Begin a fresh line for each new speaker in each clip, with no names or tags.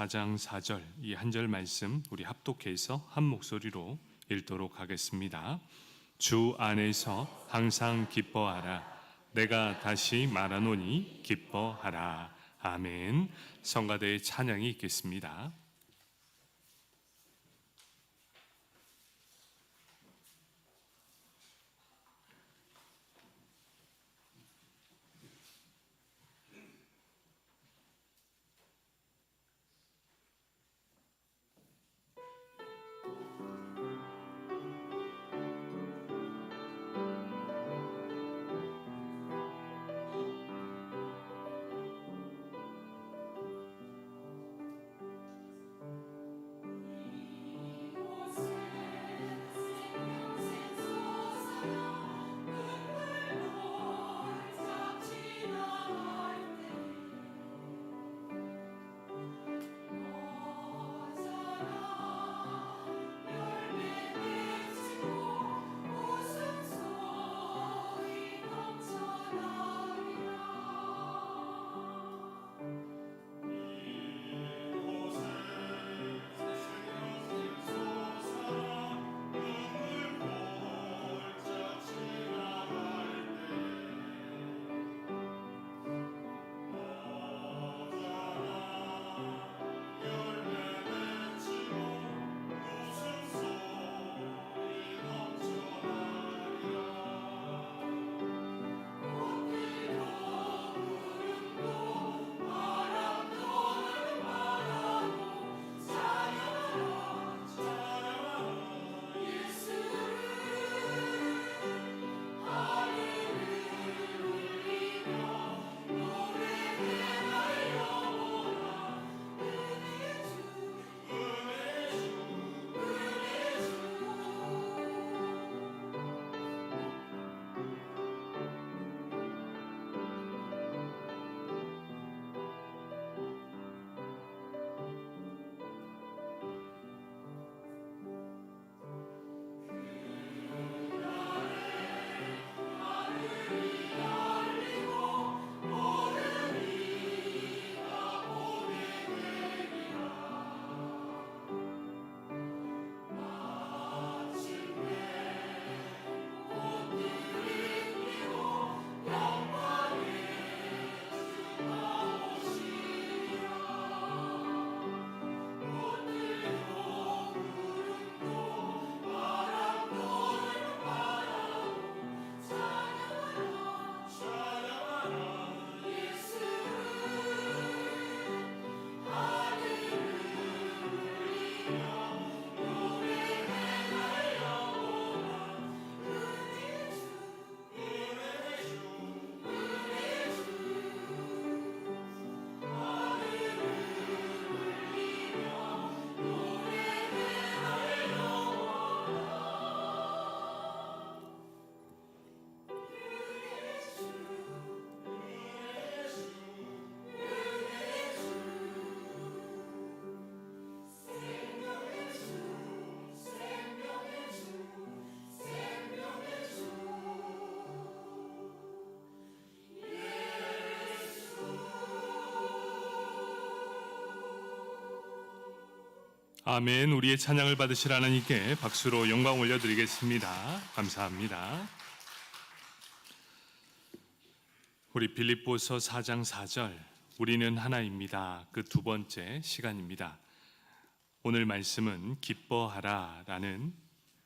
4장 4절 이 한 절 말씀 우리 합독해서 한 목소리로 읽도록 하겠습니다. 주 안에서 항상 기뻐하라. 내가 다시 말하노니 기뻐하라. 아멘. 성가대의 찬양이 있겠습니다. 아멘. 우리의 찬양을 받으실 하나님께 박수로 영광 올려드리겠습니다. 감사합니다. 우리 빌립보서 4장 4절 우리는 하나입니다. 그 두 번째 시간입니다. 오늘 말씀은 기뻐하라 라는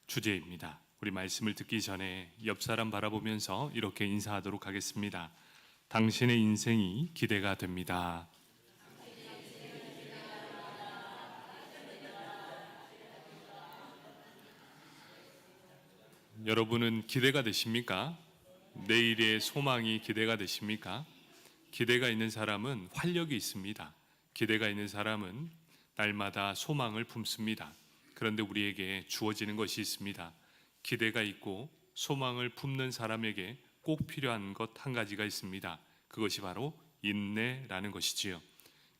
주제입니다. 우리 말씀을 듣기 전에 옆 사람 바라보면서 이렇게 인사하도록 하겠습니다. 당신의 인생이 기대가 됩니다. 여러분은 기대가 되십니까? 내일의 소망이 기대가 되십니까? 기대가 있는 사람은 활력이 있습니다. 기대가 있는 사람은 날마다 소망을 품습니다. 그런데 우리에게 주어지는 것이 있습니다. 기대가 있고 소망을 품는 사람에게 꼭 필요한 것 한 가지가 있습니다. 그것이 바로 인내라는 것이지요.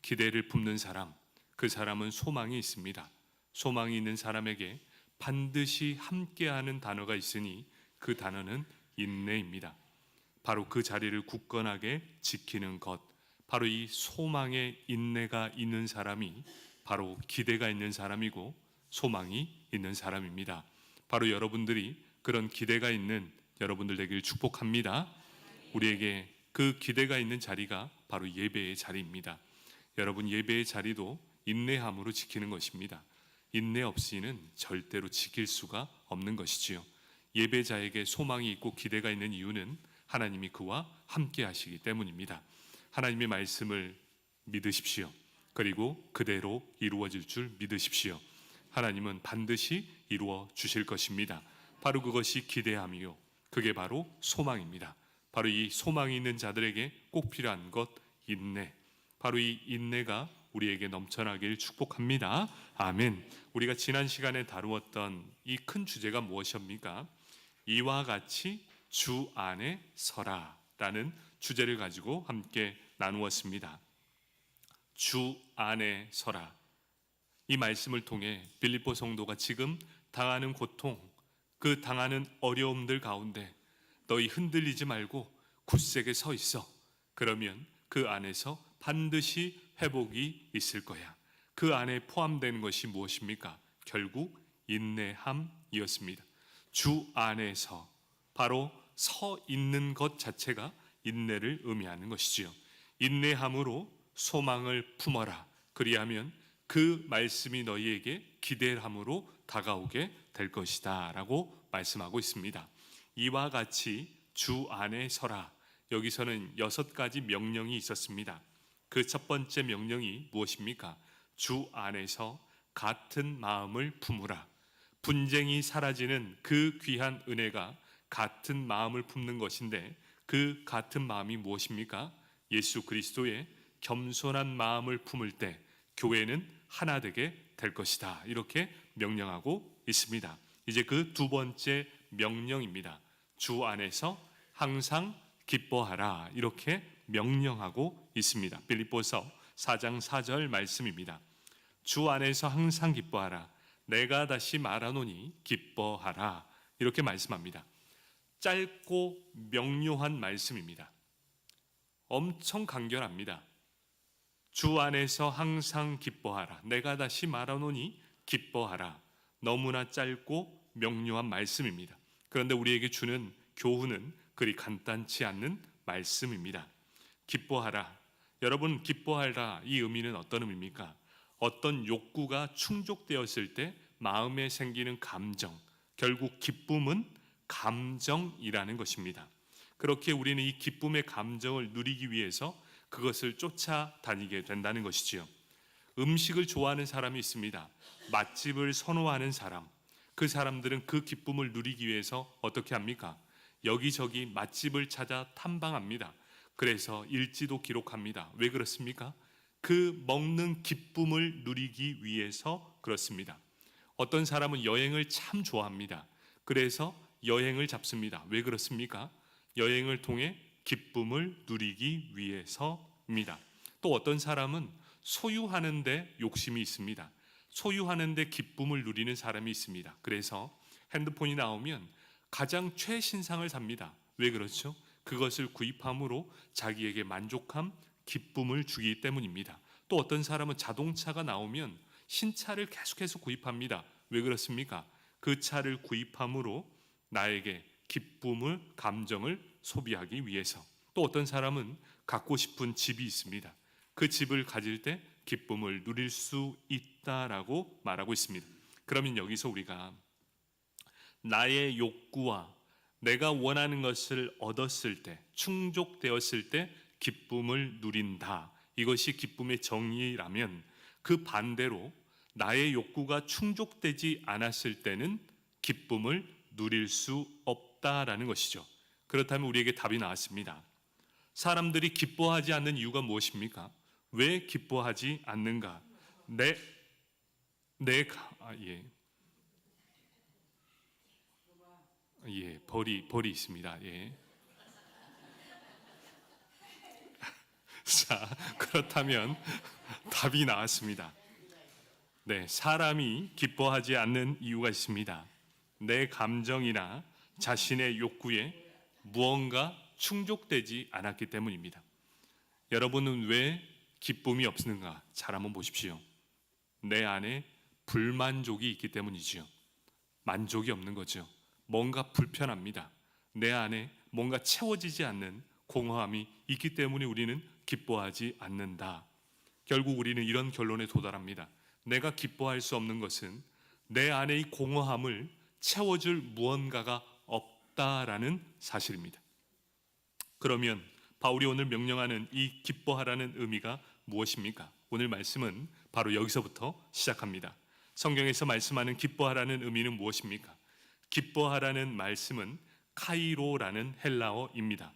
기대를 품는 사람, 그 사람은 소망이 있습니다. 소망이 있는 사람에게 반드시 함께하는 단어가 있으니 그 단어는 인내입니다. 바로 그 자리를 굳건하게 지키는 것, 바로 이 소망의 인내가 있는 사람이 바로 기대가 있는 사람이고 소망이 있는 사람입니다. 바로 여러분들이 그런 기대가 있는 여러분들 되길 축복합니다. 우리에게 그 기대가 있는 자리가 바로 예배의 자리입니다. 여러분, 예배의 자리도 인내함으로 지키는 것입니다. 인내 없이는 절대로 지킬 수가 없는 것이지요. 예배자에게 소망이 있고 기대가 있는 이유는 하나님이 그와 함께 하시기 때문입니다. 하나님의 말씀을 믿으십시오. 그리고 그대로 이루어질 줄 믿으십시오. 하나님은 반드시 이루어 주실 것입니다. 바로 그것이 기대함이요, 그게 바로 소망입니다. 바로 이 소망이 있는 자들에게 꼭 필요한 것, 인내. 바로 이 인내가 우리에게 넘쳐나길 축복합니다. 아멘. 우리가 지난 시간에 다루었던 이 큰 주제가 무엇입니까? 이와 같이 주 안에 서라 라는 주제를 가지고 함께 나누었습니다. 주 안에 서라. 이 말씀을 통해 빌립보 성도가 지금 당하는 고통, 그 당하는 어려움들 가운데 너희 흔들리지 말고 굳세게 서 있어. 그러면 그 안에서 반드시 회복이 있을 거야. 그 안에 포함되는 것이 무엇입니까? 결국 인내함이었습니다. 주 안에서, 바로 서 있는 것 자체가 인내를 의미하는 것이지요. 인내함으로 소망을 품어라. 그리하면 그 말씀이 너희에게 기대함으로 다가오게 될 것이다 라고 말씀하고 있습니다. 이와 같이 주 안에 서라. 여기서는 6가지 명령이 있었습니다. 그 첫 번째 명령이 무엇입니까? 주 안에서 같은 마음을 품으라. 분쟁이 사라지는 그 귀한 은혜가 같은 마음을 품는 것인데, 그 같은 마음이 무엇입니까? 예수 그리스도의 겸손한 마음을 품을 때 교회는 하나 되게 될 것이다. 이렇게 명령하고 있습니다. 이제 그 두 번째 명령입니다. 주 안에서 항상 기뻐하라. 이렇게 명령하고 있습니다. 빌립보서 4장 4절 말씀입니다. 주 안에서 항상 기뻐하라. 내가 다시 말하노니 기뻐하라. 이렇게 말씀합니다. 짧고 명료한 말씀입니다. 엄청 간결합니다. 주 안에서 항상 기뻐하라. 내가 다시 말하노니 기뻐하라. 너무나 짧고 명료한 말씀입니다. 그런데 우리에게 주는 교훈은 그리 간단치 않는 말씀입니다. 기뻐하라. 여러분, 기뻐하라, 이 의미는 어떤 의미입니까? 어떤 욕구가 충족되었을 때 마음에 생기는 감정, 결국 기쁨은 감정이라는 것입니다. 그렇게 우리는 이 기쁨의 감정을 누리기 위해서 그것을 쫓아다니게 된다는 것이지요. 음식을 좋아하는 사람이 있습니다. 맛집을 선호하는 사람, 그 사람들은 그 기쁨을 누리기 위해서 어떻게 합니까? 여기저기 맛집을 찾아 탐방합니다. 그래서 일지도 기록합니다. 왜 그렇습니까? 그 먹는 기쁨을 누리기 위해서 그렇습니다. 어떤 사람은 여행을 참 좋아합니다. 그래서 여행을 잡습니다. 왜 그렇습니까? 여행을 통해 기쁨을 누리기 위해서입니다. 또 어떤 사람은 소유하는 데 욕심이 있습니다. 소유하는 데 기쁨을 누리는 사람이 있습니다. 그래서 핸드폰이 나오면 가장 최신상을 삽니다. 왜 그렇죠? 그것을 구입함으로 자기에게 만족함, 기쁨을 주기 때문입니다. 또 어떤 사람은 자동차가 나오면 신차를 계속해서 구입합니다. 왜 그렇습니까? 그 차를 구입함으로 나에게 기쁨을, 감정을 소비하기 위해서. 또 어떤 사람은 갖고 싶은 집이 있습니다. 그 집을 가질 때 기쁨을 누릴 수 있다라고 말하고 있습니다. 그러면 여기서 우리가 나의 욕구와 내가 원하는 것을 얻었을 때, 충족되었을 때 기쁨을 누린다. 이것이 기쁨의 정의라면, 그 반대로 나의 욕구가 충족되지 않았을 때는 기쁨을 누릴 수 없다라는 것이죠. 그렇다면 우리에게 답이 나왔습니다. 사람들이 기뻐하지 않는 이유가 무엇입니까? 왜 기뻐하지 않는가? 벌이 있습니다. 예. 자, 그렇다면 답이 나왔습니다. 네, 사람이 기뻐하지 않는 이유가 있습니다. 내 감정이나 자신의 욕구에 무언가 충족되지 않았기 때문입니다. 여러분은 왜 기쁨이 없는가? 잘 한번 보십시오. 내 안에 불만족이 있기 때문이지요. 만족이 없는 거죠. 뭔가 불편합니다. 내 안에 뭔가 채워지지 않는 공허함이 있기 때문에 우리는 기뻐하지 않는다. 결국 우리는 이런 결론에 도달합니다. 내가 기뻐할 수 없는 것은 내 안에 이 공허함을 채워줄 무언가가 없다라는 사실입니다. 그러면 바울이 오늘 명령하는 이 기뻐하라는 의미가 무엇입니까? 오늘 말씀은 바로 여기서부터 시작합니다. 성경에서 말씀하는 기뻐하라는 의미는 무엇입니까? 기뻐하라는 말씀은 카이로라는 헬라어입니다.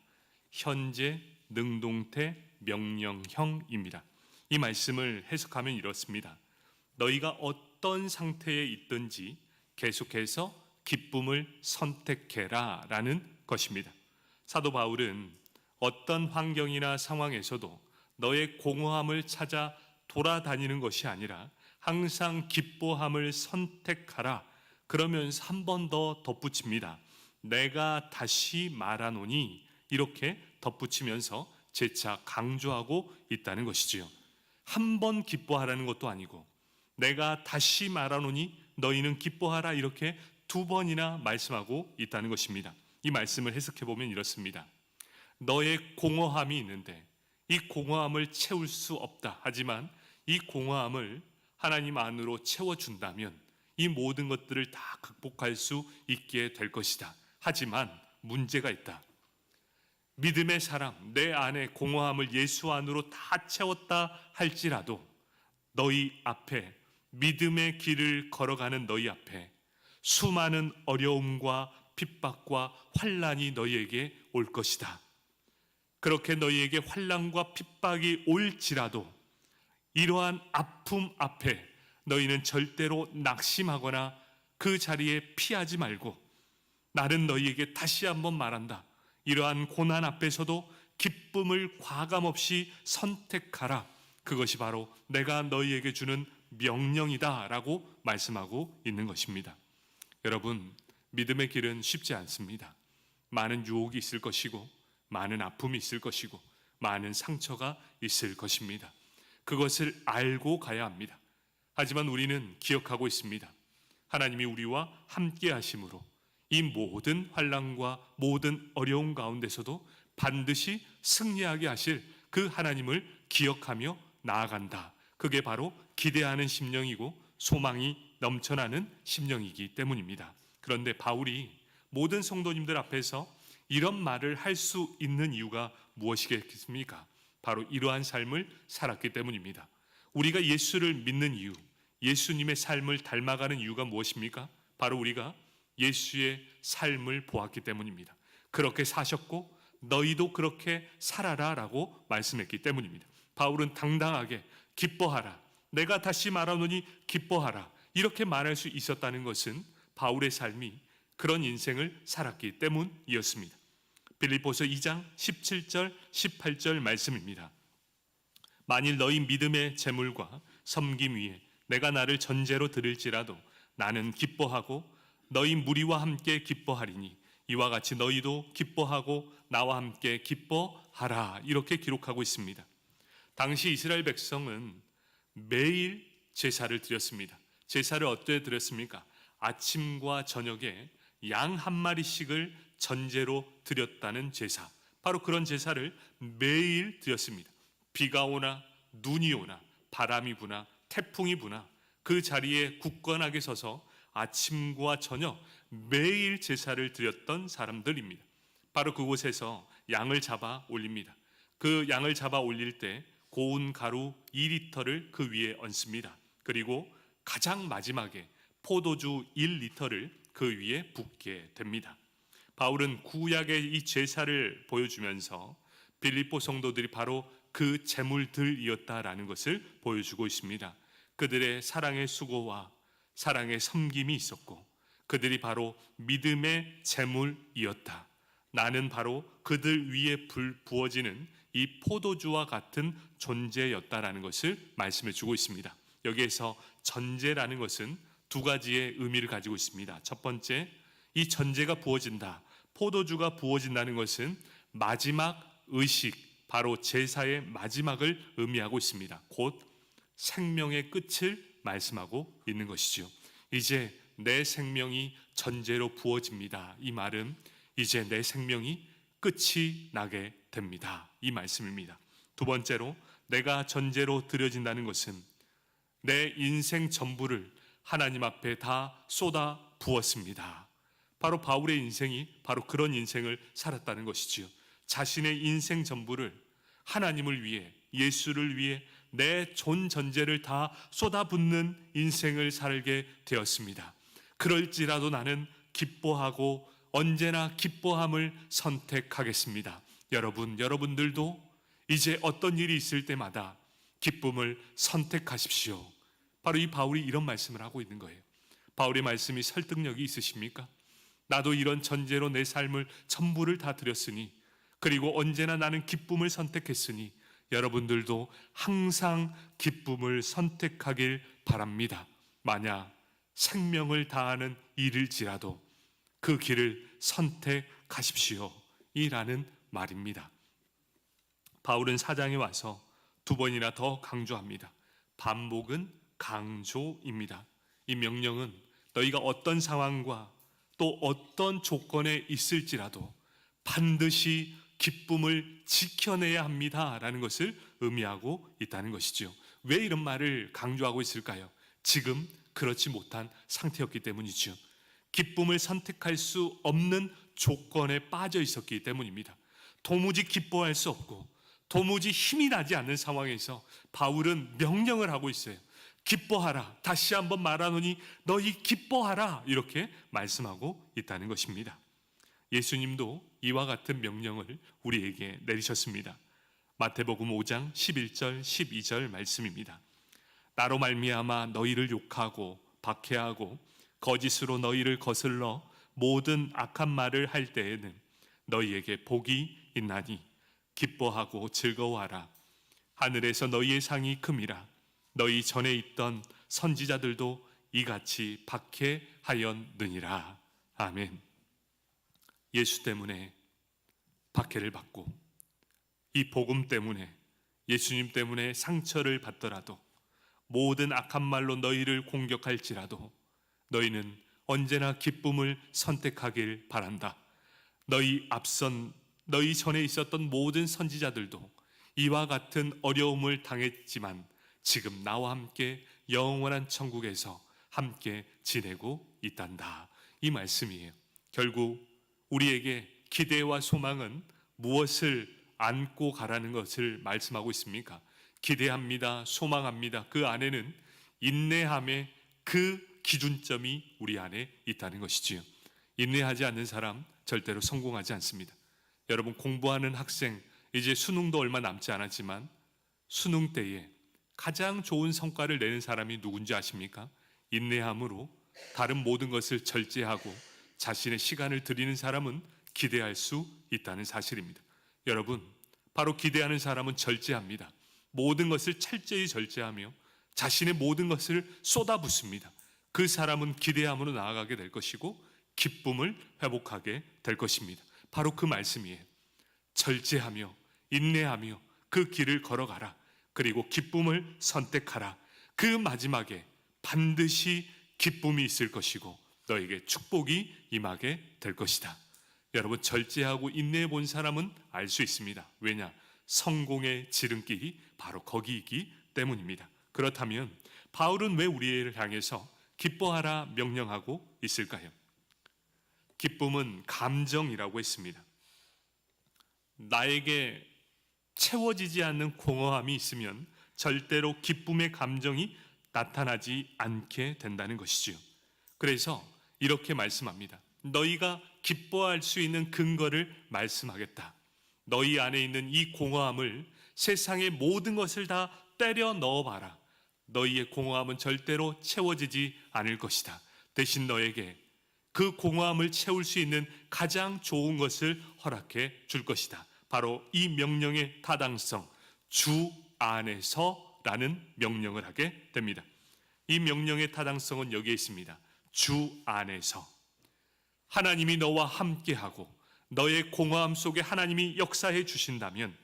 현재 능동태 명령형입니다. 이 말씀을 해석하면 이렇습니다. 너희가 어떤 상태에 있든지 계속해서 기쁨을 선택해라 라는 것입니다. 사도 바울은 어떤 환경이나 상황에서도 너의 공허함을 찾아 돌아다니는 것이 아니라 항상 기뻐함을 선택하라. 그러면서 한 번 더 덧붙입니다. 내가 다시 말하노니, 이렇게 덧붙이면서 재차 강조하고 있다는 것이지요. 한 번 기뻐하라는 것도 아니고 내가 다시 말하노니 너희는 기뻐하라, 이렇게 두 번이나 말씀하고 있다는 것입니다. 이 말씀을 해석해 보면 이렇습니다. 너의 공허함이 있는데 이 공허함을 채울 수 없다. 하지만 이 공허함을 하나님 안으로 채워준다면 이 모든 것들을 다 극복할 수 있게 될 것이다. 하지만 문제가 있다. 믿음의 사람, 내 안에 공허함을 예수 안으로 다 채웠다 할지라도 너희 앞에, 믿음의 길을 걸어가는 너희 앞에 수많은 어려움과 핍박과 환난이 너희에게 올 것이다. 그렇게 너희에게 환난과 핍박이 올지라도 이러한 아픔 앞에 너희는 절대로 낙심하거나 그 자리에 피하지 말고, 나는 너희에게 다시 한번 말한다. 이러한 고난 앞에서도 기쁨을 과감없이 선택하라. 그것이 바로 내가 너희에게 주는 명령이다 라고 말씀하고 있는 것입니다. 여러분, 믿음의 길은 쉽지 않습니다. 많은 유혹이 있을 것이고 많은 아픔이 있을 것이고 많은 상처가 있을 것입니다. 그것을 알고 가야 합니다. 하지만 우리는 기억하고 있습니다. 하나님이 우리와 함께 하심으로 이 모든 환난과 모든 어려움 가운데서도 반드시 승리하게 하실 그 하나님을 기억하며 나아간다. 그게 바로 기대하는 심령이고 소망이 넘쳐나는 심령이기 때문입니다. 그런데 바울이 모든 성도님들 앞에서 이런 말을 할 수 있는 이유가 무엇이겠습니까? 바로 이러한 삶을 살았기 때문입니다. 우리가 예수를 믿는 이유, 예수님의 삶을 닮아가는 이유가 무엇입니까? 바로 우리가 예수의 삶을 보았기 때문입니다. 그렇게 사셨고 너희도 그렇게 살아라 라고 말씀했기 때문입니다. 바울은 당당하게 기뻐하라, 내가 다시 말하노니 기뻐하라, 이렇게 말할 수 있었다는 것은 바울의 삶이 그런 인생을 살았기 때문이었습니다. 빌립보서 2장 17절 18절 말씀입니다. 만일 너희 믿음의 재물과 섬김 위에 내가 나를 전제로 드릴지라도 나는 기뻐하고 너희 무리와 함께 기뻐하리니 이와 같이 너희도 기뻐하고 나와 함께 기뻐하라. 이렇게 기록하고 있습니다. 당시 이스라엘 백성은 매일 제사를 드렸습니다. 제사를 어떻게 드렸습니까? 아침과 저녁에 양 한 마리씩을 전제로 드렸다는 제사, 바로 그런 제사를 매일 드렸습니다. 비가 오나 눈이 오나 바람이 부나 태풍이 부나 그 자리에 굳건하게 서서 아침과 저녁 매일 제사를 드렸던 사람들입니다. 바로 그곳에서 양을 잡아 올립니다. 그 양을 잡아 올릴 때 고운 가루 2리터를 그 위에 얹습니다. 그리고 가장 마지막에 포도주 1리터를 그 위에 붓게 됩니다. 바울은 구약의 이 제사를 보여주면서 빌립보 성도들이 바로 그 제물들이었다라는 것을 보여주고 있습니다. 그들의 사랑의 수고와 사랑의 섬김이 있었고 그들이 바로 믿음의 제물이었다. 나는 바로 그들 위에 부어지는 이 포도주와 같은 존재였다라는 것을 말씀해 주고 있습니다. 여기에서 전제라는 것은 두 가지의 의미를 가지고 있습니다. 첫 번째, 이 전제가 부어진다, 포도주가 부어진다는 것은 마지막 의식, 바로 제사의 마지막을 의미하고 있습니다. 곧 생명의 끝을 말씀하고 있는 것이죠. 이제 내 생명이 전제로 부어집니다. 이 말은 이제 내 생명이 끝이 나게 됩니다. 이 말씀입니다. 두 번째로, 내가 전제로 드려진다는 것은 내 인생 전부를 하나님 앞에 다 쏟아 부었습니다. 바로 바울의 인생이 바로 그런 인생을 살았다는 것이지요. 자신의 인생 전부를 하나님을 위해, 예수를 위해 내 존 전제를 다 쏟아붓는 인생을 살게 되었습니다. 그럴지라도 나는 기뻐하고 언제나 기뻐함을 선택하겠습니다. 여러분들도 이제 어떤 일이 있을 때마다 기쁨을 선택하십시오. 바로 이 바울이 이런 말씀을 하고 있는 거예요. 바울의 말씀이 설득력이 있으십니까? 나도 이런 전제로 내 삶을 전부를 다 드렸으니, 그리고 언제나 나는 기쁨을 선택했으니 여러분들도 항상 기쁨을 선택하길 바랍니다. 만약 생명을 다하는 일일지라도 그 길을 선택하십시오 이라는 말입니다. 바울은 4장에 와서 두 번이나 더 강조합니다. 반복은 강조입니다. 이 명령은 너희가 어떤 상황과 또 어떤 조건에 있을지라도 반드시 기쁨을 지켜내야 합니다 라는 것을 의미하고 있다는 것이죠. 왜 이런 말을 강조하고 있을까요? 지금 그렇지 못한 상태였기 때문이죠. 기쁨을 선택할 수 없는 조건에 빠져 있었기 때문입니다. 도무지 기뻐할 수 없고 도무지 힘이 나지 않는 상황에서 바울은 명령을 하고 있어요. 기뻐하라. 다시 한번 말하노니 너희 기뻐하라. 이렇게 말씀하고 있다는 것입니다. 예수님도 이와 같은 명령을 우리에게 내리셨습니다. 마태복음 5장 11절 12절 말씀입니다. 나로 말미암아 너희를 욕하고 박해하고 거짓으로 너희를 거슬러 모든 악한 말을 할 때에는 너희에게 복이 있나니 기뻐하고 즐거워하라. 하늘에서 너희의 상이 큼이라. 너희 전에 있던 선지자들도 이같이 박해하였느니라. 아멘. 예수 때문에 박해를 받고 이 복음 때문에, 예수님 때문에 상처를 받더라도, 모든 악한 말로 너희를 공격할지라도 너희는 언제나 기쁨을 선택하길 바란다. 너희 전에 있었던 모든 선지자들도 이와 같은 어려움을 당했지만 지금 나와 함께 영원한 천국에서 함께 지내고 있단다. 이 말씀이에요. 결국 우리에게 기대와 소망은 무엇을 안고 가라는 것을 말씀하고 있습니까? 기대합니다. 소망합니다. 그 안에는 인내함의 그 기준점이 우리 안에 있다는 것이지요. 인내하지 않는 사람 절대로 성공하지 않습니다. 여러분, 공부하는 학생, 이제 수능도 얼마 남지 않았지만 수능 때에 가장 좋은 성과를 내는 사람이 누군지 아십니까? 인내함으로 다른 모든 것을 절제하고 자신의 시간을 들이는 사람은 기대할 수 있다는 사실입니다. 여러분, 바로 기대하는 사람은 절제합니다. 모든 것을 철저히 절제하며 자신의 모든 것을 쏟아붓습니다. 그 사람은 기대함으로 나아가게 될 것이고 기쁨을 회복하게 될 것입니다. 바로 그 말씀이에요. 절제하며 인내하며 그 길을 걸어가라. 그리고 기쁨을 선택하라. 그 마지막에 반드시 기쁨이 있을 것이고 너에게 축복이 임하게 될 것이다. 여러분, 절제하고 인내해 본 사람은 알 수 있습니다. 왜냐? 성공의 지름길이 바로 거기이기 때문입니다. 그렇다면 바울은 왜 우리를 향해서 기뻐하라 명령하고 있을까요? 기쁨은 감정이라고 했습니다. 나에게 채워지지 않는 공허함이 있으면 절대로 기쁨의 감정이 나타나지 않게 된다는 것이지요. 그래서 이렇게 말씀합니다. 너희가 기뻐할 수 있는 근거를 말씀하겠다. 너희 안에 있는 이 공허함을 세상의 모든 것을 다 때려 넣어봐라. 너희의 공허함은 절대로 채워지지 않을 것이다. 대신 너에게 그 공허함을 채울 수 있는 가장 좋은 것을 허락해 줄 것이다. 바로 이 명령의 타당성, 주 안에서라는 명령을 하게 됩니다. 이 명령의 타당성은 여기에 있습니다. 주 안에서 하나님이 너와 함께하고 너의 공허함 속에 하나님이 역사해 주신다면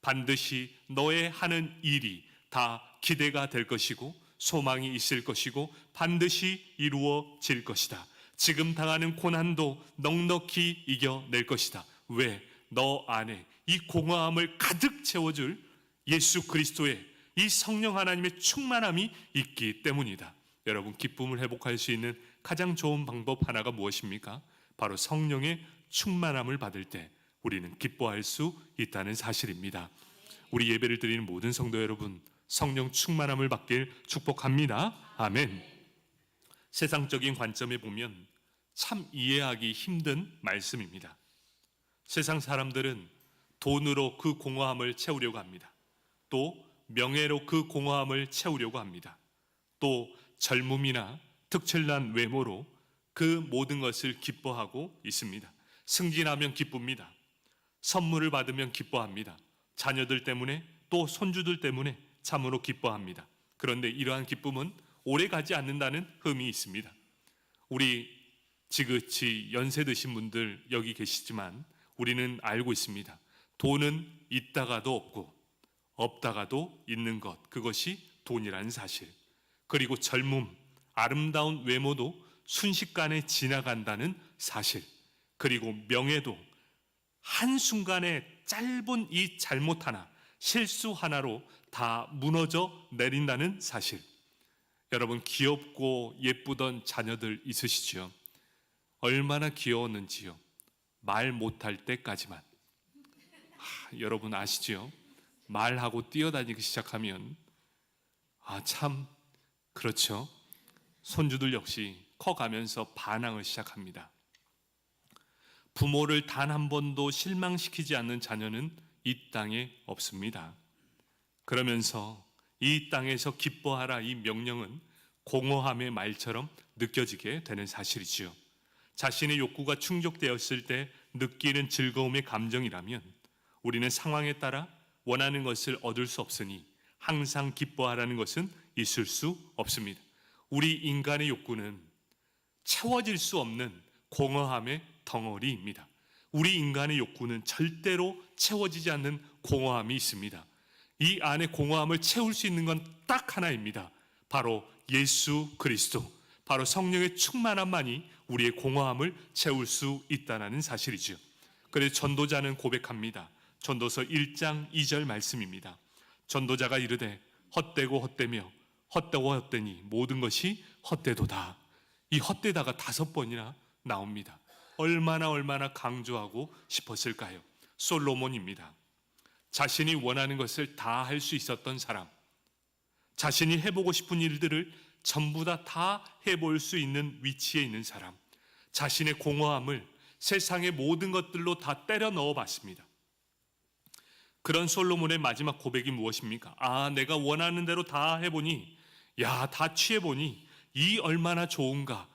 반드시 너의 하는 일이 다 기대가 될 것이고 소망이 있을 것이고 반드시 이루어질 것이다. 지금 당하는 고난도 넉넉히 이겨낼 것이다. 왜? 너 안에 이 공허함을 가득 채워줄 예수 그리스도의 이 성령 하나님의 충만함이 있기 때문이다. 여러분, 기쁨을 회복할 수 있는 가장 좋은 방법 하나가 무엇입니까? 바로 성령의 충만함을 받을 때 우리는 기뻐할 수 있다는 사실입니다. 우리 예배를 드리는 모든 성도 여러분, 성령 충만함을 받길 축복합니다. 아멘. 세상적인 관점에 보면 참 이해하기 힘든 말씀입니다. 세상 사람들은 돈으로 그 공허함을 채우려고 합니다. 또 명예로 그 공허함을 채우려고 합니다. 또 젊음이나 특출난 외모로 그 모든 것을 기뻐하고 있습니다. 승진하면 기쁩니다. 선물을 받으면 기뻐합니다. 자녀들 때문에 또 손주들 때문에 참으로 기뻐합니다. 그런데 이러한 기쁨은 오래 가지 않는다는 흠이 있습니다. 우리 지긋이 연세 드신 분들 여기 계시지만 우리는 알고 있습니다. 돈은 있다가도 없고 없다가도 있는 것, 그것이 돈이라는 사실. 그리고 젊음, 아름다운 외모도 순식간에 지나간다는 사실. 그리고 명예도 한순간에 짧은 이 잘못 하나, 실수 하나로 다 무너져 내린다는 사실. 여러분, 귀엽고 예쁘던 자녀들 있으시죠? 얼마나 귀여웠는지요. 말 못할 때까지만. 여러분 아시죠? 말하고 뛰어다니기 시작하면 참 그렇죠. 손주들 역시 커가면서 반항을 시작합니다. 부모를 단 한 번도 실망시키지 않는 자녀는 이 땅에 없습니다. 그러면서 이 땅에서 기뻐하라 이 명령은 공허함의 말처럼 느껴지게 되는 사실이지요. 자신의 욕구가 충족되었을 때 느끼는 즐거움의 감정이라면 우리는 상황에 따라 원하는 것을 얻을 수 없으니 항상 기뻐하라는 것은 있을 수 없습니다. 우리 인간의 욕구는 채워질 수 없는 공허함의 덩어리입니다. 우리 인간의 욕구는 절대로 채워지지 않는 공허함이 있습니다. 이 안에 공허함을 채울 수 있는 건 딱 하나입니다. 바로 예수 그리스도, 바로 성령의 충만함만이 우리의 공허함을 채울 수 있다는 사실이죠. 그래서 전도자는 고백합니다. 전도서 1장 2절 말씀입니다. 전도자가 이르되 헛되고 헛되며 헛되고 헛되니 모든 것이 헛되도다. 이 헛되다가 5번이나 나옵니다. 얼마나 강조하고 싶었을까요? 솔로몬입니다. 자신이 원하는 것을 다 할 수 있었던 사람, 자신이 해보고 싶은 일들을 전부 다 해볼 수 있는 위치에 있는 사람, 자신의 공허함을 세상의 모든 것들로 다 때려 넣어 봤습니다. 그런 솔로몬의 마지막 고백이 무엇입니까? 내가 원하는 대로 다 해보니, 다 취해보니 이 얼마나 좋은가,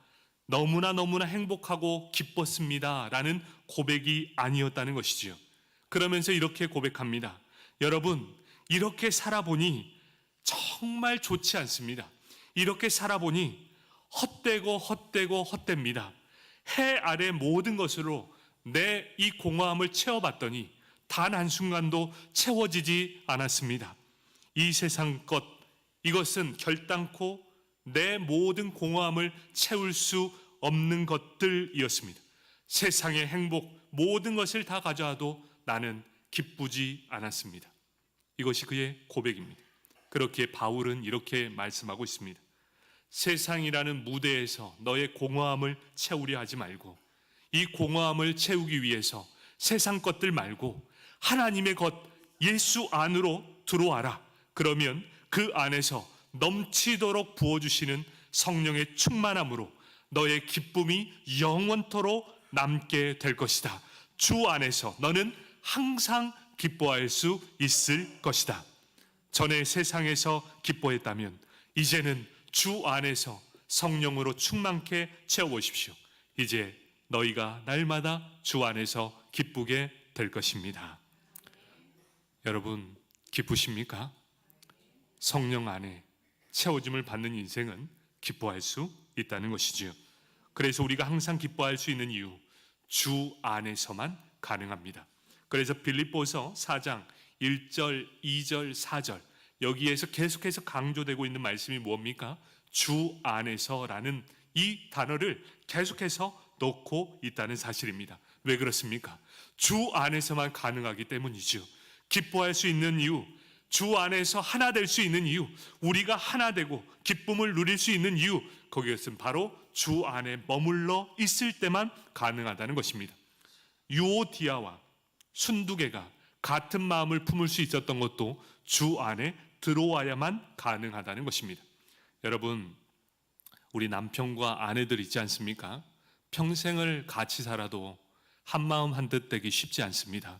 너무나 행복하고 기뻤습니다 라는 고백이 아니었다는 것이지요. 그러면서 이렇게 고백합니다. 여러분, 이렇게 살아보니 정말 좋지 않습니다. 이렇게 살아보니 헛되고 헛됩니다. 해 아래 모든 것으로 내 이 공허함을 채워봤더니 단 한순간도 채워지지 않았습니다. 이 세상 것, 이것은 결단코 내 모든 공허함을 채울 수 없는 것들이었습니다. 세상의 행복, 모든 것을 다 가져와도 나는 기쁘지 않았습니다. 이것이 그의 고백입니다. 그렇게 바울은 이렇게 말씀하고 있습니다. 세상이라는 무대에서 너의 공허함을 채우려 하지 말고 이 공허함을 채우기 위해서 세상 것들 말고 하나님의 것 예수 안으로 들어와라. 그러면 그 안에서 넘치도록 부어주시는 성령의 충만함으로 너의 기쁨이 영원토록 남게 될 것이다. 주 안에서 너는 항상 기뻐할 수 있을 것이다. 전에 세상에서 기뻐했다면 이제는 주 안에서 성령으로 충만케 채워보십시오. 이제 너희가 날마다 주 안에서 기쁘게 될 것입니다. 여러분, 기쁘십니까? 성령 안에 채워짐을 받는 인생은 기뻐할 수 있다는 것이지요. 그래서 우리가 항상 기뻐할 수 있는 이유, 주 안에서만 가능합니다. 그래서 빌립보서 4장 1절, 2절, 4절 여기에서 계속해서 강조되고 있는 말씀이 뭡니까? 주 안에서라는 이 단어를 계속해서 넣고 있다는 사실입니다. 왜 그렇습니까? 주 안에서만 가능하기 때문이죠. 기뻐할 수 있는 이유, 주 안에서 하나 될 수 있는 이유, 우리가 하나 되고 기쁨을 누릴 수 있는 이유, 그것은 바로 주 안에 머물러 있을 때만 가능하다는 것입니다. 유오디아와 순두개가 같은 마음을 품을 수 있었던 것도 주 안에 들어와야만 가능하다는 것입니다. 여러분, 우리 남편과 아내들 있지 않습니까? 평생을 같이 살아도 한마음 한뜻 되기 쉽지 않습니다.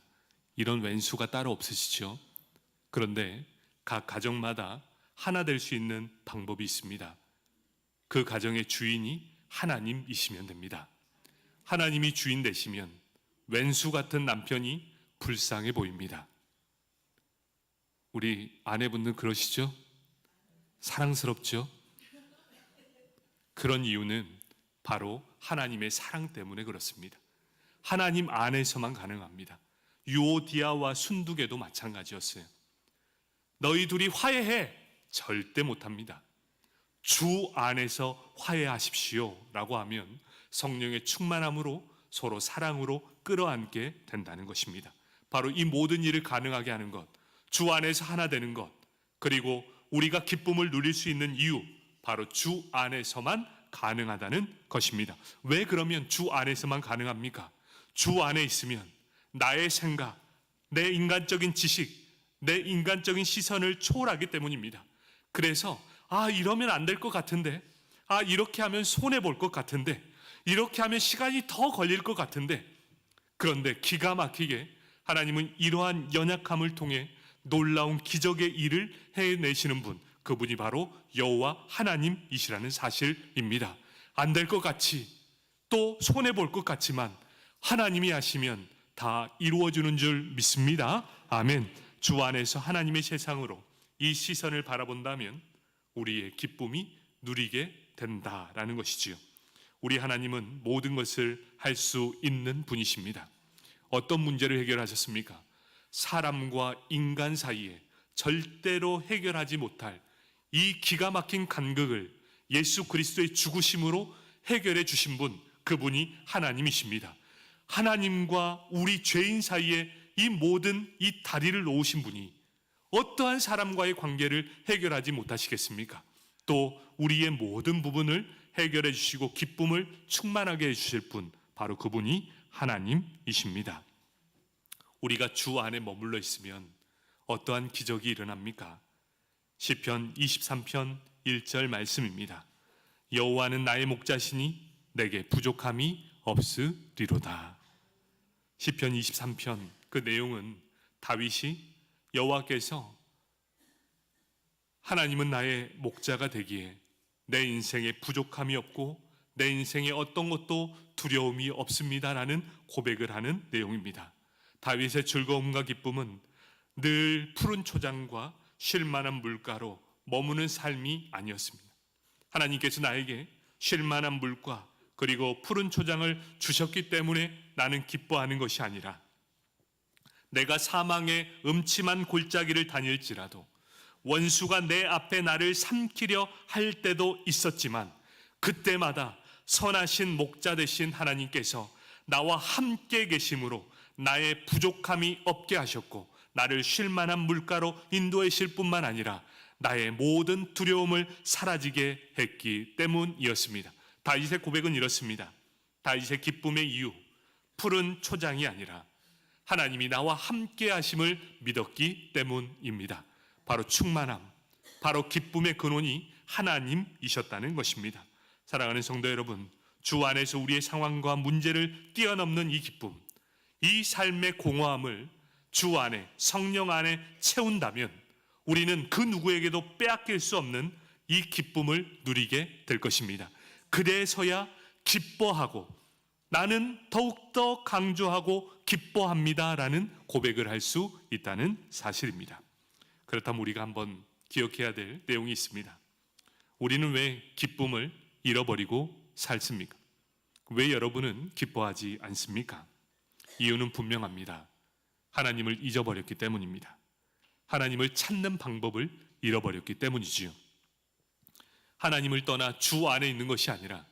이런 왼수가 따로 없으시죠? 그런데 각 가정마다 하나 될 수 있는 방법이 있습니다. 그 가정의 주인이 하나님이시면 됩니다. 하나님이 주인 되시면 왼수 같은 남편이 불쌍해 보입니다. 우리 아내분들 그러시죠? 사랑스럽죠? 그런 이유는 바로 하나님의 사랑 때문에 그렇습니다. 하나님 안에서만 가능합니다. 유오디아와 순두개도 마찬가지였어요. 너희 둘이 화해해. 절대 못합니다. 주 안에서 화해하십시오 라고 하면 성령의 충만함으로 서로 사랑으로 끌어안게 된다는 것입니다. 바로 이 모든 일을 가능하게 하는 것, 주 안에서 하나 되는 것, 그리고 우리가 기쁨을 누릴 수 있는 이유, 바로 주 안에서만 가능하다는 것입니다. 왜 그러면 주 안에서만 가능합니까? 주 안에 있으면 나의 생각, 내 인간적인 지식, 내 인간적인 시선을 초월하기 때문입니다. 그래서 이러면 안 될 것 같은데, 이렇게 하면 손해볼 것 같은데, 이렇게 하면 시간이 더 걸릴 것 같은데, 그런데 기가 막히게 하나님은 이러한 연약함을 통해 놀라운 기적의 일을 해내시는 분, 그분이 바로 여호와 하나님이시라는 사실입니다. 안 될 것 같이, 또 손해볼 것 같지만 하나님이 하시면 다 이루어지는 줄 믿습니다. 아멘. 주 안에서 하나님의 세상으로 이 시선을 바라본다면 우리의 기쁨이 누리게 된다라는 것이지요. 우리 하나님은 모든 것을 할 수 있는 분이십니다. 어떤 문제를 해결하셨습니까? 사람과 인간 사이에 절대로 해결하지 못할 이 기가 막힌 간극을 예수 그리스도의 죽으심으로 해결해 주신 분, 그분이 하나님이십니다. 하나님과 우리 죄인 사이에 이 모든 이 다리를 놓으신 분이 어떠한 사람과의 관계를 해결하지 못하시겠습니까? 또 우리의 모든 부분을 해결해 주시고 기쁨을 충만하게 해주실 분, 바로 그분이 하나님이십니다. 우리가 주 안에 머물러 있으면 어떠한 기적이 일어납니까? 시편 23편 1절 말씀입니다. 여호와는 나의 목자시니 내게 부족함이 없으리로다. 시편 23편 그 내용은 다윗이 여호와께서 하나님은 나의 목자가 되기에 내 인생에 부족함이 없고 내 인생에 어떤 것도 두려움이 없습니다라는 고백을 하는 내용입니다. 다윗의 즐거움과 기쁨은 늘 푸른 초장과 쉴만한 물가로 머무는 삶이 아니었습니다. 하나님께서 나에게 쉴만한 물과 그리고 푸른 초장을 주셨기 때문에 나는 기뻐하는 것이 아니라 내가 사망의 음침한 골짜기를 다닐지라도 원수가 내 앞에 나를 삼키려 할 때도 있었지만 그때마다 선하신 목자 되신 하나님께서 나와 함께 계심으로 나의 부족함이 없게 하셨고 나를 쉴만한 물가로 인도하실 뿐만 아니라 나의 모든 두려움을 사라지게 했기 때문이었습니다. 다윗의 고백은 이렇습니다. 다윗의 기쁨의 이유, 푸른 초장이 아니라 하나님이 나와 함께 하심을 믿었기 때문입니다. 바로 충만함, 바로 기쁨의 근원이 하나님이셨다는 것입니다. 사랑하는 성도 여러분, 주 안에서 우리의 상황과 문제를 뛰어넘는 이 기쁨, 이 삶의 공허함을 주 안에, 성령 안에 채운다면 우리는 그 누구에게도 빼앗길 수 없는 이 기쁨을 누리게 될 것입니다. 그래서야 기뻐하고 나는 더욱더 강조하고 기뻐합니다라는 고백을 할 수 있다는 사실입니다. 그렇다면 우리가 한번 기억해야 될 내용이 있습니다. 우리는 왜 기쁨을 잃어버리고 살습니까? 왜 여러분은 기뻐하지 않습니까? 이유는 분명합니다. 하나님을 잊어버렸기 때문입니다. 하나님을 찾는 방법을 잃어버렸기 때문이지요. 하나님을 떠나 주 안에 있는 것이 아니라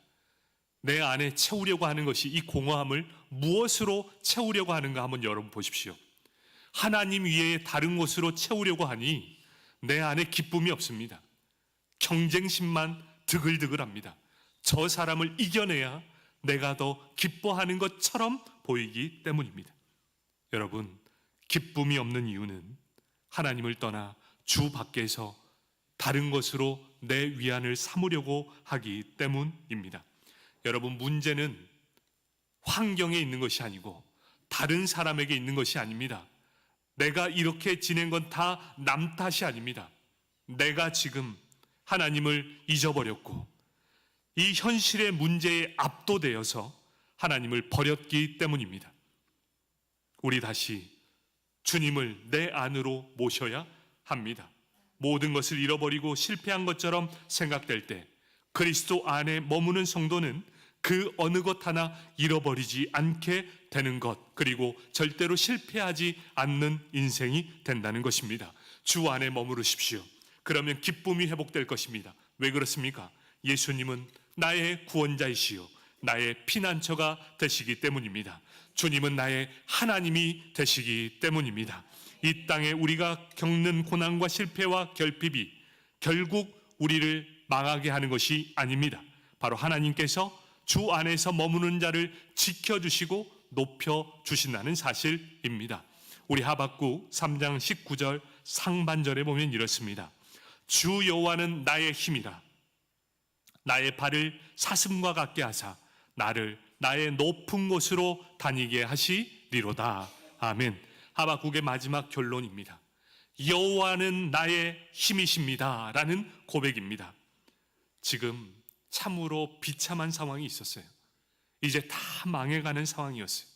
내 안에 채우려고 하는 것이, 이 공허함을 무엇으로 채우려고 하는가 한번 여러분 보십시오. 하나님 위에 다른 것으로 채우려고 하니 내 안에 기쁨이 없습니다. 경쟁심만 드글드글합니다. 저 사람을 이겨내야 내가 더 기뻐하는 것처럼 보이기 때문입니다. 여러분, 기쁨이 없는 이유는 하나님을 떠나 주 밖에서 다른 것으로 내 위안을 삼으려고 하기 때문입니다. 여러분, 문제는 환경에 있는 것이 아니고 다른 사람에게 있는 것이 아닙니다. 내가 이렇게 지낸 건 다 남 탓이 아닙니다. 내가 지금 하나님을 잊어버렸고 이 현실의 문제에 압도되어서 하나님을 버렸기 때문입니다. 우리 다시 주님을 내 안으로 모셔야 합니다. 모든 것을 잃어버리고 실패한 것처럼 생각될 때 그리스도 안에 머무는 성도는 그 어느 것 하나 잃어버리지 않게 되는 것, 그리고 절대로 실패하지 않는 인생이 된다는 것입니다. 주 안에 머무르십시오. 그러면 기쁨이 회복될 것입니다. 왜 그렇습니까? 예수님은 나의 구원자이시요 나의 피난처가 되시기 때문입니다. 주님은 나의 하나님이 되시기 때문입니다. 이 땅에 우리가 겪는 고난과 실패와 결핍이 결국 우리를 망하게 하는 것이 아닙니다. 바로 하나님께서 주 안에서 머무는 자를 지켜주시고 높여주신다는 사실입니다. 우리 하박국 3장 19절 상반절에 보면 이렇습니다. 주 여호와는 나의 힘이라 나의 발을 사슴과 같게 하사 나를 나의 높은 곳으로 다니게 하시리로다. 아멘. 하박국의 마지막 결론입니다. 여호와는 나의 힘이십니다 라는 고백입니다. 지금 참으로 비참한 상황이 있었어요. 이제 다 망해가는 상황이었어요.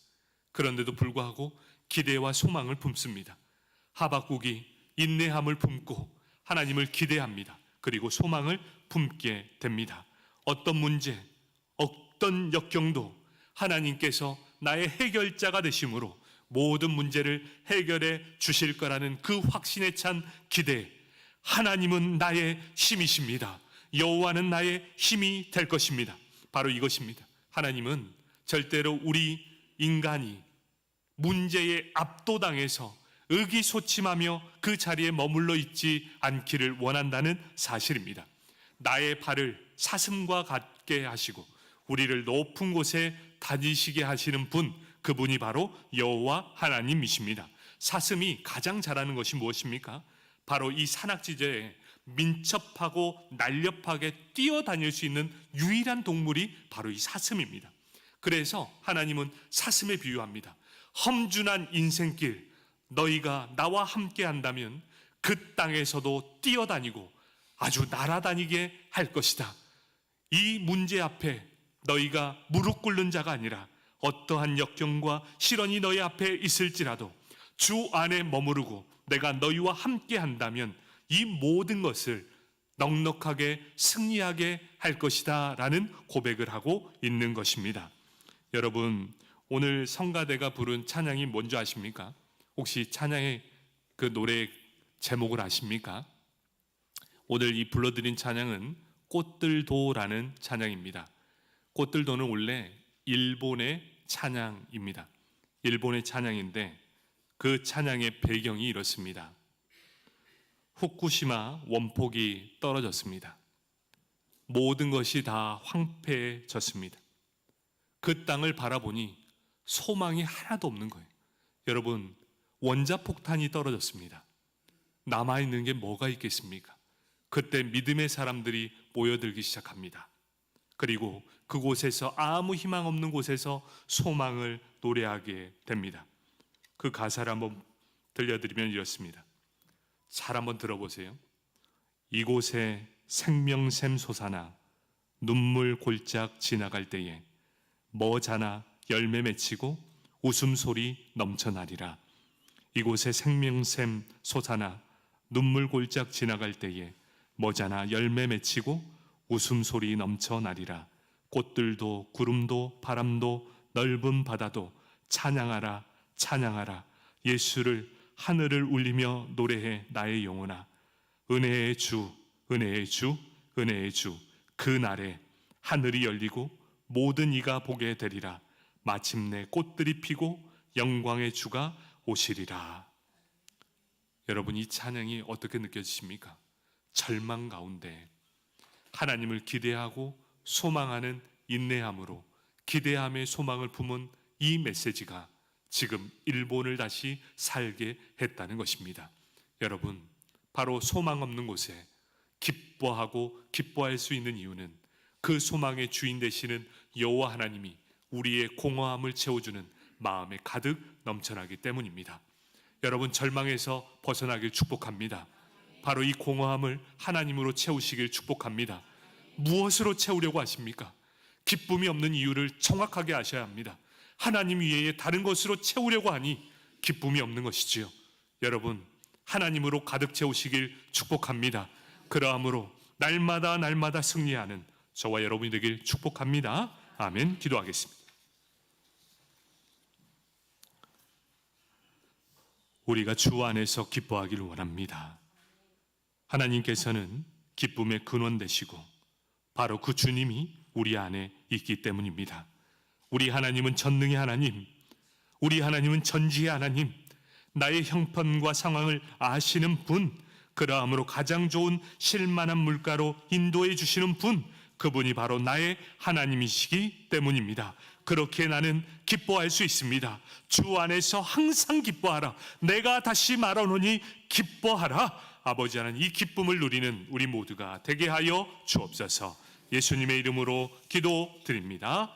그런데도 불구하고 기대와 소망을 품습니다. 하박국이 인내함을 품고 하나님을 기대합니다. 그리고 소망을 품게 됩니다. 어떤 문제, 어떤 역경도 하나님께서 나의 해결자가 되심으로 모든 문제를 해결해 주실 거라는 그 확신에 찬 기대. 하나님은 나의 힘이십니다. 여호와는 나의 힘이 될 것입니다. 바로 이것입니다. 하나님은 절대로 우리 인간이 문제에 압도당해서 의기소침하며 그 자리에 머물러 있지 않기를 원한다는 사실입니다. 나의 발을 사슴과 같게 하시고 우리를 높은 곳에 다니시게 하시는 분, 그분이 바로 여호와 하나님이십니다. 사슴이 가장 잘하는 것이 무엇입니까? 바로 이 산악지대에 민첩하고 날렵하게 뛰어다닐 수 있는 유일한 동물이 바로 이 사슴입니다. 그래서 하나님은 사슴에 비유합니다. 험준한 인생길, 너희가 나와 함께 한다면 그 땅에서도 뛰어다니고 아주 날아다니게 할 것이다. 이 문제 앞에 너희가 무릎 꿇는 자가 아니라 어떠한 역경과 시련이 너희 앞에 있을지라도 주 안에 머무르고 내가 너희와 함께 한다면 이 모든 것을 넉넉하게 승리하게 할 것이다 라는 고백을 하고 있는 것입니다. 여러분, 오늘 성가대가 부른 찬양이 뭔지 아십니까? 혹시 찬양의 그 노래 제목을 아십니까? 오늘 이 불러드린 찬양은 꽃들도라는 찬양입니다. 꽃들도는 원래 일본의 찬양입니다. 일본의 찬양인데 그 찬양의 배경이 이렇습니다. 후쿠시마 원폭이 떨어졌습니다. 모든 것이 다 황폐해졌습니다. 그 땅을 바라보니 소망이 하나도 없는 거예요. 여러분, 원자폭탄이 떨어졌습니다. 남아있는 게 뭐가 있겠습니까? 그때 믿음의 사람들이 모여들기 시작합니다. 그리고 그곳에서 아무 희망 없는 곳에서 소망을 노래하게 됩니다. 그 가사를 한번 들려드리면 이렇습니다. 잘 한번 들어보세요. 이곳에 생명샘 솟아나 눈물 골짝 지나갈 때에 머자나 열매 맺히고 웃음소리 넘쳐나리라. 이곳에 생명샘 솟아나 눈물 골짝 지나갈 때에 머자나 열매 맺히고 웃음소리 넘쳐나리라. 꽃들도 구름도 바람도 넓은 바다도 찬양하라 찬양하라. 예수를 하늘을 울리며 노래해 나의 영혼아. 은혜의 주, 은혜의 주, 은혜의 주. 그 날에 하늘이 열리고 모든 이가 보게 되리라. 마침내 꽃들이 피고 영광의 주가 오시리라. 여러분, 이 찬양이 어떻게 느껴지십니까? 절망 가운데 하나님을 기대하고 소망하는 인내함으로 기대함의 소망을 품은 이 메시지가 지금 일본을 다시 살게 했다는 것입니다. 여러분, 바로 소망 없는 곳에 기뻐하고 기뻐할 수 있는 이유는 그 소망의 주인 되시는 여호와 하나님이 우리의 공허함을 채워주는 마음에 가득 넘쳐나기 때문입니다. 여러분, 절망에서 벗어나길 축복합니다. 바로 이 공허함을 하나님으로 채우시길 축복합니다. 무엇으로 채우려고 하십니까? 기쁨이 없는 이유를 정확하게 아셔야 합니다. 하나님 외에 다른 것으로 채우려고 하니 기쁨이 없는 것이지요. 여러분, 하나님으로 가득 채우시길 축복합니다. 그러함으로 날마다 승리하는 저와 여러분이 되길 축복합니다. 아멘. 기도하겠습니다. 우리가 주 안에서 기뻐하기를 원합니다. 하나님께서는 기쁨의 근원 되시고 바로 그 주님이 우리 안에 있기 때문입니다. 우리 하나님은 전능의 하나님, 우리 하나님은 전지의 하나님, 나의 형편과 상황을 아시는 분, 그러함으로 가장 좋은 실만한 물가로 인도해 주시는 분, 그분이 바로 나의 하나님이시기 때문입니다. 그렇게 나는 기뻐할 수 있습니다. 주 안에서 항상 기뻐하라. 내가 다시 말하노니 기뻐하라. 아버지 하나님, 이 기쁨을 누리는 우리 모두가 되게 하여 주옵소서. 예수님의 이름으로 기도드립니다.